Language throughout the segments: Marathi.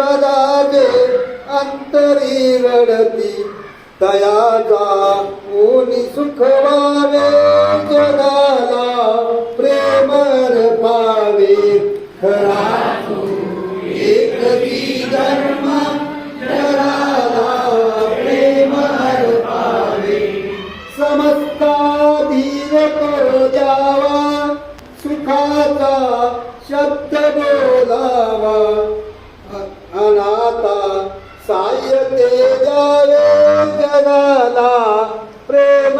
सदा जे अंतरी रडती तयाचा ऊनी सुख व्हावे जगाला प्रेम पावे खरा एकती धर्म जगाला प्रेम पावे समस्ता धीर करो द्यावा सुखाचा शब्द बोलावा अनाथा साह्य ते द्यावे जगाला प्रेम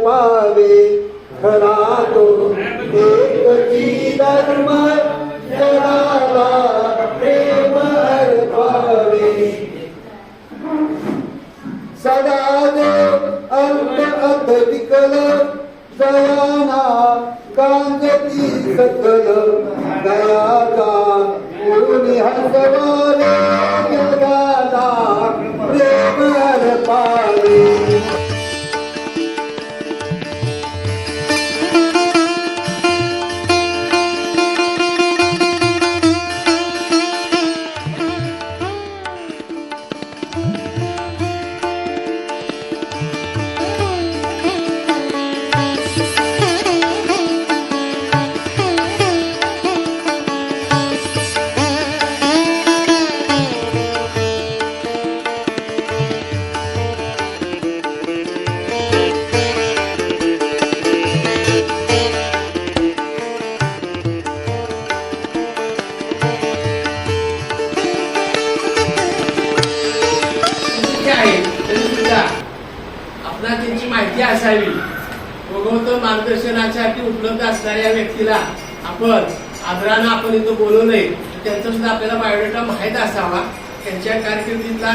पावे खरा तो एकची धर्म जगाला प्रेम पावे सदा देव अंत अथ विकल दयाना कांगती सकल दयाचा ऊनी हसवावे जगाला प्रेम पावे आपल्याला त्यांची माहिती असावी. भगवंत मार्गदर्शनासाठी उपलब्ध असणाऱ्या व्यक्तीला आपण आदरानं आपण इथं बोलवलंय. त्यांचा सुद्धा आपल्याला बायोडेटा माहीत असावा. त्यांच्या कारकिर्दीतला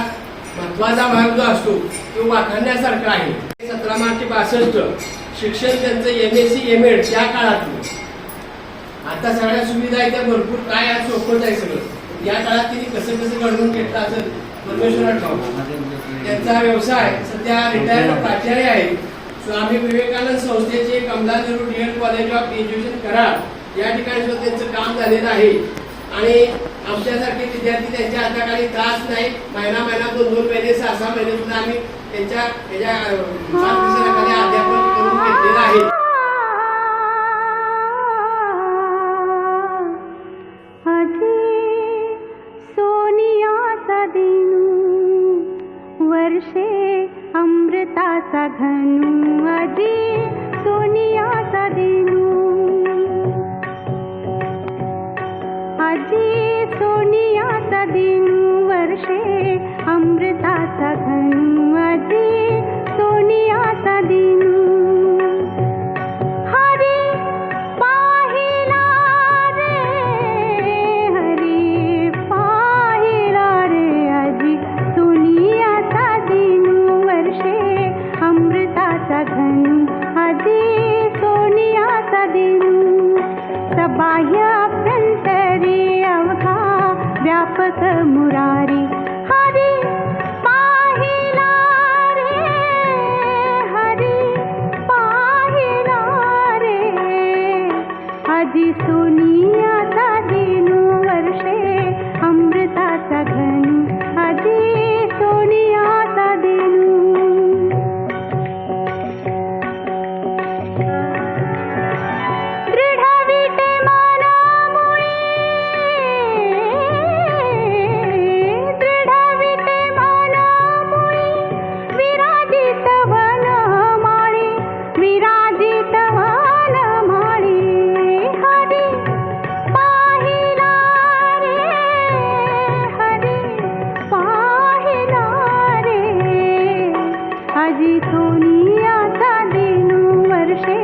महत्वाचा भाग जो असतो तो वाखाणण्यासारखा आहे. 17 मार्च 62 शिक्षण त्यांचं MSc MAd त्या काळातलं. आता सगळ्या सुविधा आहेत त्या भरपूर काय आज सोपं आहे सगळं. या काळात त्यांनी कसं कसं घडवून घेतलं असेल परमेश्वरात ठाऊक. त्यांचा व्यवसाय सध्या रिटायर्ड प्राचार्य आहे. स्वामी विवेकानंद संस्थेचे Kamala Nehru DED college of education Karad या ठिकाणी सुद्धा त्यांचं काम झालेलं आहे. आणि आमच्यासारखे विद्यार्थी त्यांच्या हाताखाली त्रास नाही. महिना 2 महिने 6 महिने सुद्धा आम्ही त्यांच्या मार्गदर्शनाखाली अध्यापन करून घेतलेलं आहे. वर्षे अमृताचा घनु आजी सोनियाचा दिनू आजी सोनियाचा दिनू वर्षे अमृताचा घनु आजी सोनियाचा दिनू बाह्य अभ्यंतरी अवघा व्यापक मुरारी हरी पाहिला रे हरी पाहिला रे आजी सोनियाचा दिनू वर्षे अमृताचा घनु आजी सोनियाचा दिनू आजी सोनियाचा दिनू वर्षे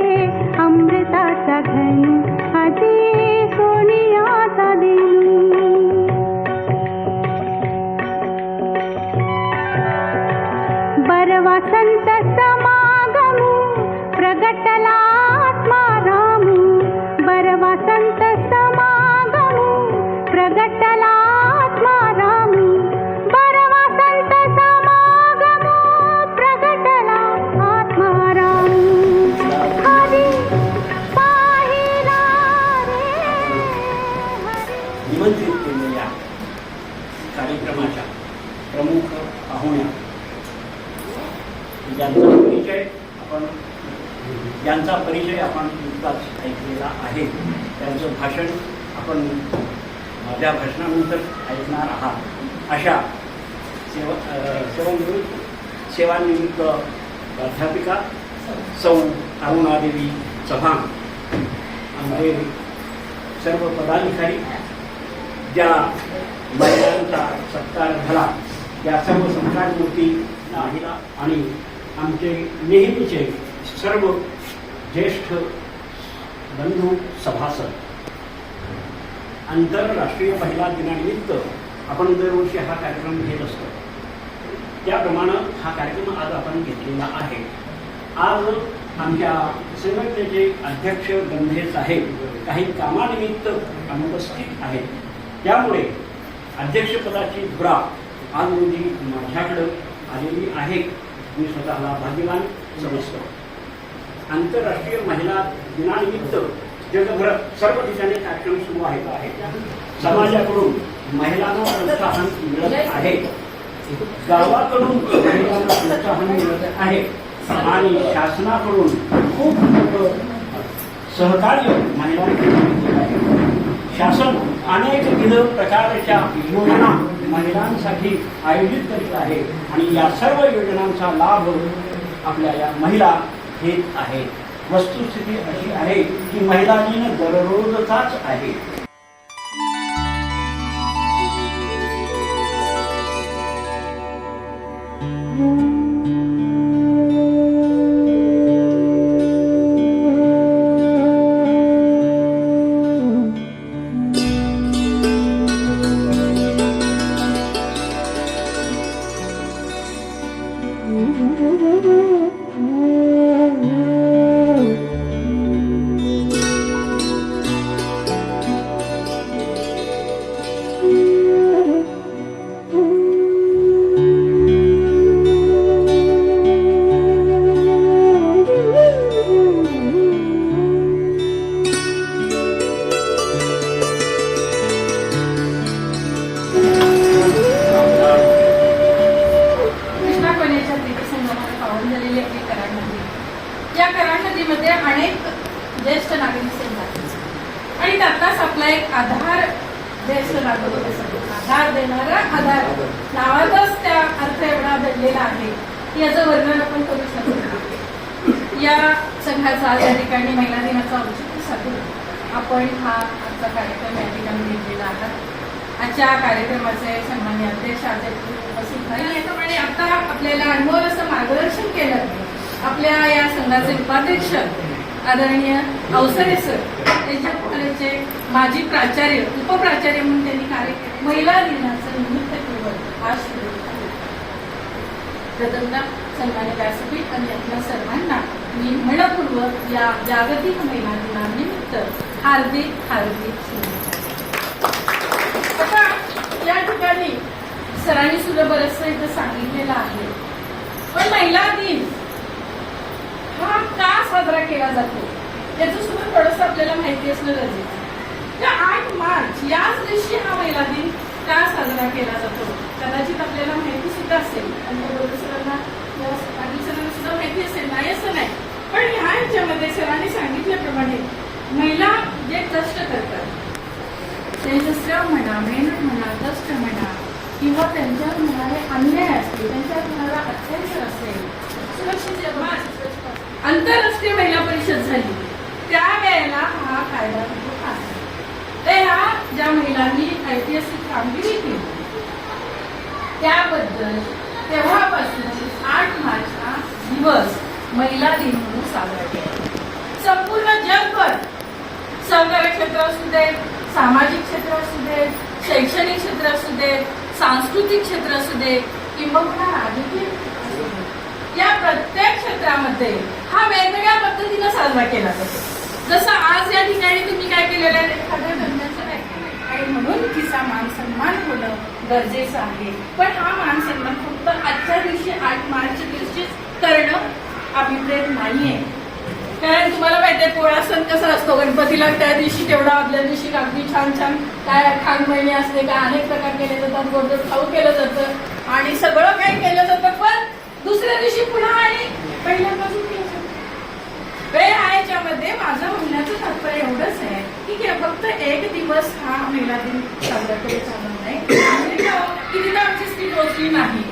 अमृताचा घनु आजी सोनियाचा दिनू बरवा संत समागमू प्रगटला आत्मा रामू बरवा संत समागमू प्रगटला आत्मा रामू बरवा संत समागमू प्रगटला आत्मा रामू हरी पाहिला रे हरी निमंत्रित केलेल्या पाहुण्या, ज्यांचा परिचय आपण नुकताच ऐकलेला आहे, त्यांचं भाषण आपण माझ्या भाषणानंतर ऐकणार आहात. अशा सेवानिवृत्त प्राध्यापिका सौ अरुणादेवी चव्हाण, आमचे सर्व पदाधिकारी, ज्या महिलांचा सत्कार झाला त्या सर्व संस्कारमूर्ती महिला आणि आमचे नेहमीचे सर्व ज्येष्ठ बंधू सभासद, आंतरराष्ट्रीय महिला दिनानिमित्त आपण दरवर्षी हा कार्यक्रम घेत असतो. त्याप्रमाणे हा कार्यक्रम आज आपण घेतलेला आहे. आज आमच्या संघटनेचे अध्यक्ष गंधे साहेब काही कामानिमित्त अनुपस्थित आहेत. त्यामुळे अध्यक्षपदाची धुरा आज रोजी माझ्याकडं आलेली आहे. मी स्वतःला भाग्यवान समजतो. आंतरराष्ट्रीय महिला दिनानिमित्त जगभर सर्व ठिकाणी कार्यक्रम सुरू आहेत. समाजाकडून महिलांना प्रोत्साहन मिळत आहे, गावाकडून महिलांना प्रोत्साहन मिळत आहे आणि शासनाकडून खूप मोठं सहकार्य महिलांकडे मिळत आहे. शासन अनेकविध प्रकारच्या योजना महिलांसाठी आयोजित करीत आहे आणि या सर्व योजनांचा लाभ आपल्या या महिला घेत आहेत. वस्तुस्थिती अशी आहे की महिला दिन दररोजचाच आहे. या कराड नदीमध्ये अनेक ज्येष्ठ नागरिक सहभागी आणि त्यातलाच आपला एक आधार ज्येष्ठ नागरिक आधार देणारा आधार नावाचाच त्या अर्थ एवढा दडलेला आहे की याचं वर्णन आपण करू शकतो. या संघाचा आज या ठिकाणी महिला दिनाचा औचित्य साधून आपण हा आजचा कार्यक्रम या ठिकाणी घेतलेला आहात. आजच्या कार्यक्रमाचे सन्मान्य अध्यक्ष आज उपस्थित झाले. याप्रमाणे आता आपल्याला अनमोल असं मार्गदर्शन केलं आपल्या या संघाचे उपाध्यक्ष आदरणीय अवसरे सर, त्यांच्या कॉलेजचे माजी प्राचार्य उपप्राचार्य म्हणून त्यांनी कार्य केले. महिला दिनाचं निमित्त केवळ आज सुरू प्रथमतः सन्मान्य व्यासपीठ आणि आपल्या सर्वांना मी मनपूर्वक या जागतिक महिला दिनानिमित्त हार्दिक हार्दिक शुभेच्छा. आता या ठिकाणी सरांनी सुद्धा बरंचसं इथं सांगितलेलं आहे, पण महिला दिन हा का साजरा केला जातो याचं सुद्धा थोडंसं आपल्याला माहिती असणं गरजेचं आहे. त्या 8 मार्च याच दिवशी हा महिला दिन का साजरा केला जातो कदाचित आपल्याला माहिती सुद्धा असेल आणि सरांना पाटील सरांना सुद्धा माहिती असेल, नाही असं नाही. पण ह्या ह्याच्यामध्ये सरांनी सांगितल्याप्रमाणे महिला जे कष्ट करतात त्यांचं श्रम म्हणा, मेहनत म्हणा, कष्ट म्हणा किंवा त्यांच्यावर होणारे अन्याय असतील, त्यांच्यावर होणारा अत्याचार असेल, सुरक्षित आंतरराष्ट्रीय महिला परिषद झाली त्यावेळेला हा कायदा ह्या ज्या महिलांनी ऐतिहासिक कामगिरी केली त्याबद्दल तेव्हापासून 8 मार्च हा दिवस महिला दिन म्हणून साजरा केला. संपूर्ण जगभर सहकारी क्षेत्र असू दे, सामाजिक क्षेत्र असू दे, शैक्षणिक क्षेत्र असू दे, सांस्कृतिक क्षेत्र असू दे किंवा राजकीय असू दे, या प्रत्येक क्षेत्रामध्ये हा वेगवेगळ्या पद्धतीने साजरा केला जातो. जसं आज या ठिकाणी तुम्ही काय केलेलं आहे एखाद्या धर्माचं काय केलं आणि म्हणून तिचा मान सन्मान होणं गरजेचं आहे. पण हा मान सन्मान फक्त आजच्या दिवशी 8 मार्च दिवशीच करणं अभिप्रेत नाहीये. कारण तुम्हाला माहितीये पोळा सण कसा असतो, गणपतीला त्या दिवशी तेवढा आदल्या दिवशी अगदी छान छान काय खाण महिने असते काय अनेक प्रकार केले जातात, गोडधोड खाऊ केलं जातं आणि सगळं काही केलं जातं. पण दुसऱ्या दिवशी पुन्हा आणि पहिल्यापासून केलं जातं. वेळ आहे याच्यामध्ये माझं म्हणण्याचं तात्पर्य एवढंच आहे की फक्त एक दिवस हा महिला दिन साजरा केला चालत नाही. की तिथं आमची स्त्री पोचली नाही.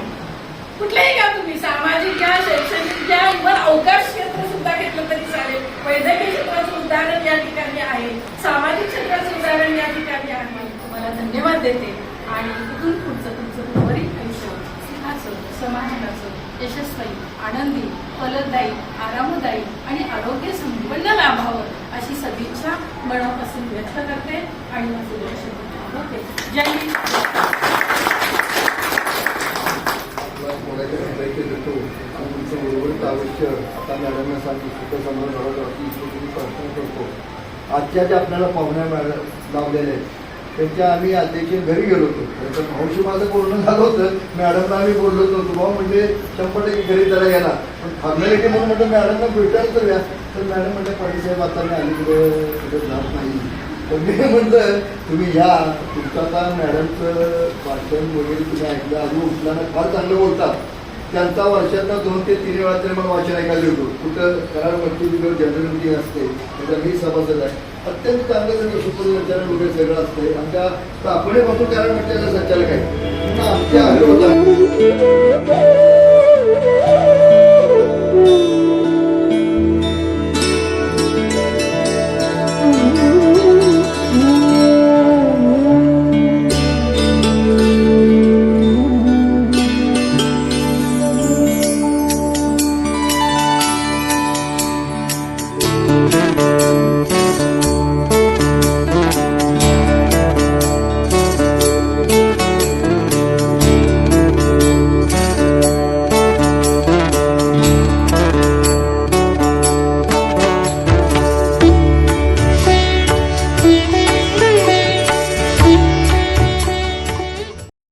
कुठल्याही घ्या तुम्ही, सामाजिक घ्या, शैक्षणिक घ्या, इव्हन अवकाश क्षेत्र सुद्धा घेतलं तरी चालेल. वैद्यकीय क्षेत्राचं उदाहरण या ठिकाणी आहे, सामाजिक क्षेत्राचं उदाहरण या ठिकाणी आहे. तुम्हाला धन्यवाद देते आणि इथून पुढचं तुमचं उर्वरित आयुष्य सुखाचं, समाधानाचं, यशस्वी, आनंदी, फलदायी, आरामदायी आणि आरोग्य संपन्न लाभावं अशी सदिच्छा मनापासून व्यक्त करते आणि माझे लक्ष होते. जय हिंद. तुमचं उर्वरित आयुष्य आता मॅडमना सांगतो सुखसमोर प्रार्थना करतो. आजच्या ज्या आपल्याला पाहुण्या लावलेल्या आहेत त्यांच्या आम्ही अध्यक्ष घरी गेलो होतो. तर भाऊशी माझं बोलणं झालं होतं, मॅडमला आम्ही बोललो होतो भाऊ म्हणजे 100% घरी त्याला गेला. पण फॉर्मॅलिटी म्हणून म्हटलं मॅडमला भेटायला करूया. तर मॅडम म्हटलं पाटील साहेब आता मी अलीकडे कुठे जात नाही. तर मी म्हटलं तुम्ही या, तुमचं आता मॅडमचं भाषण वगैरे तुम्ही ऐकलं, अजून उठल्यानं फार चांगलं बोलतात. त्यांचा वर्षातनं 2 ते 3 वेळा तरी मला वाचन ऐकायला येतो. कुठं कराडवरती जनरल मिटिंग असते त्याच्या मी सभासद आहे. अत्यंत चांगलं सगळं सुपरविचारण वगैरे सगळं असते. आमच्या स्थापनेपासून कराड मिटिंगचा संचालक आहे. आमच्या